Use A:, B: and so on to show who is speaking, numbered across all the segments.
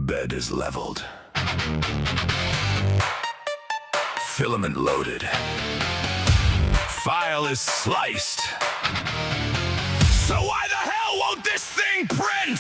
A: Bed is leveled. Filament loaded. File is sliced. So why the hell won't this thing print?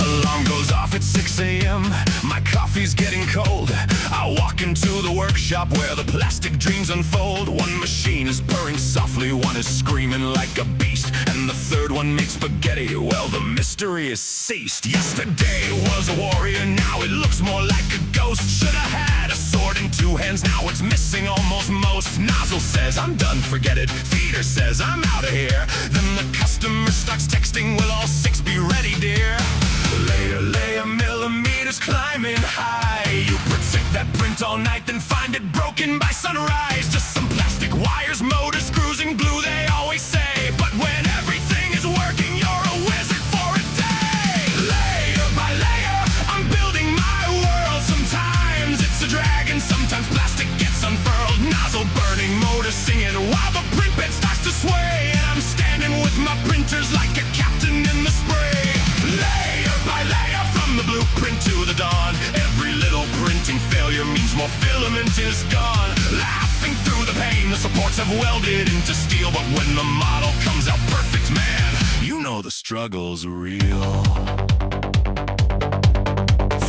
A: Alarm goes off at 6 a.m. My coffee's getting cold. I walk into the workshop where the plastic dreams unfold. One machine is purring softly, one is screaming like a beast, and the third one makes spaghetti. Well, the mystery is ceased. Yesterday was a warrior, now it looks more like a ghost. Should have had a sword in two hands, now it's missing almost most. Nozzle says, I'm done, forget it. Feeder says, I'm out of here. Then the customer starts texting, will all six be ready, dear? Layer, millimeters climbing high. You protect that print all night, then find it broken by sunrise. Just some plastic wires, motors, screws, and glue, they always say. But when everything is working, you're a wizard for a day. Layer by layer, I'm building my world. Sometimes it's a dragon, sometimes plastic gets unfurled. Nozzle burning, motor singing, while the print bed starts to sway. And I'm standing with my printers like a captain in the spray. Layer by layer, from the blueprint to the dawn. Every little printing failure means more filament is gone. Laughing through the pain, the supports have welded into steel. But when the model comes out perfect, man, you know the struggle's real.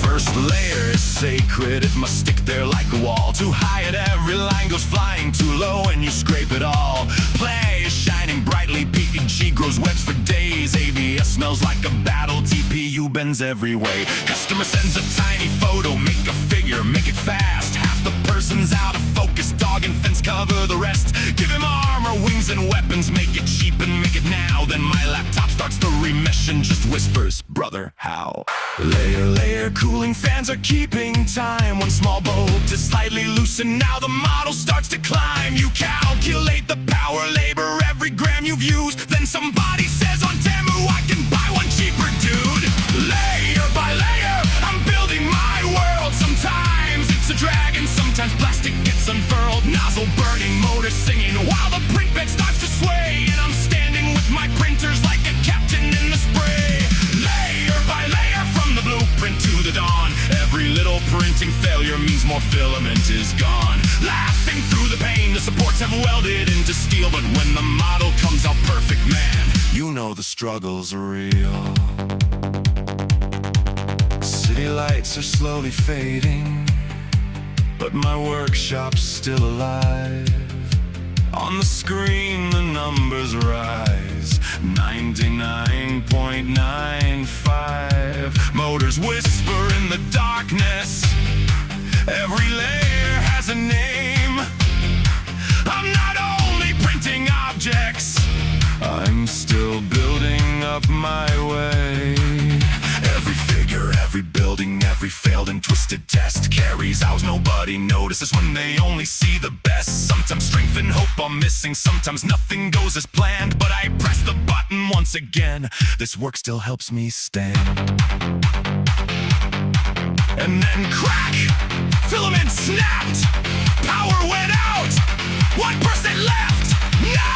A: First layer is sacred, it must stick there like a wall. Too high and every line goes flying, too low and you scrape it all. Play is shining brightly, PEG grows webs for days. ABS smells like a battle, TPU bends every way. Customer sends a tiny photo, make a figure, make it fast. Half the person's out of focus, dog and fence cover the rest. Give him armor, wings and weapons, make it cheap and make it now. Then my laptop starts the remesh and just whispers, brother, how? Layer, cooling fans are keeping time. One small bolt is slightly loosened, now the model starts to climb. You calculate the power, labor, every gram you've used. Then somebody says on Temu, I can buy one cheaper, dude. Layer by layer, I'm building my world. Sometimes it's a dragon, sometimes plastic gets unfurled. Nozzle burning, motor singing, while the print bed starts to sway. And I'm standing with my printers like a captain in the spray. Layer by layer, from the blueprint to the dawn. Every little printing failure means more filament is gone. Laughing through the pain, the supports have welded into steel. But when the model comes out perfect, man, you know the struggle's real. City lights are slowly fading, but my workshop's still alive. On the screen the numbers rise, 99.95. Motors whisper in the darkness, every layer has a name. I'm not only printing objects, I'm still building up my way. Every figure, every building, every failed and twisted test carries out. Nobody notices when they only see the best. Sometimes strength and hope are missing, sometimes nothing goes as planned. But I press the button once again, this work still helps me stand. And then crack! Filament snapped! Power went out! 1% left! No!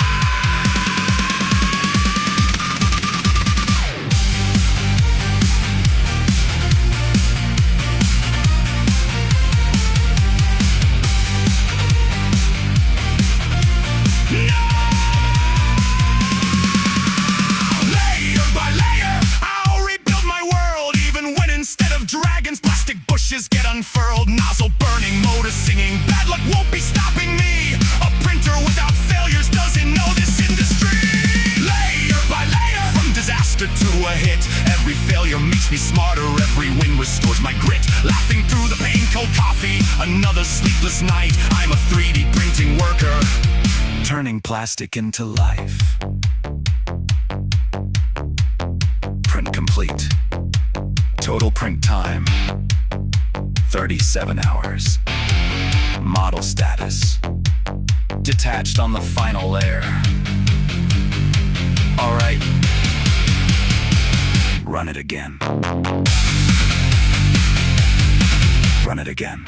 A: Get unfurled, nozzle burning, motor singing, bad luck won't be stopping me. A printer without failures doesn't know this industry. Layer by layer, from disaster to a hit, every failure makes me smarter, every win restores my grit. Laughing through the pain, cold coffee, another sleepless night. I'm a 3D printing worker, turning plastic into life. Print complete. Total print time, 37 hours. Model status, detached on the final layer. All right, run it again. Run it again.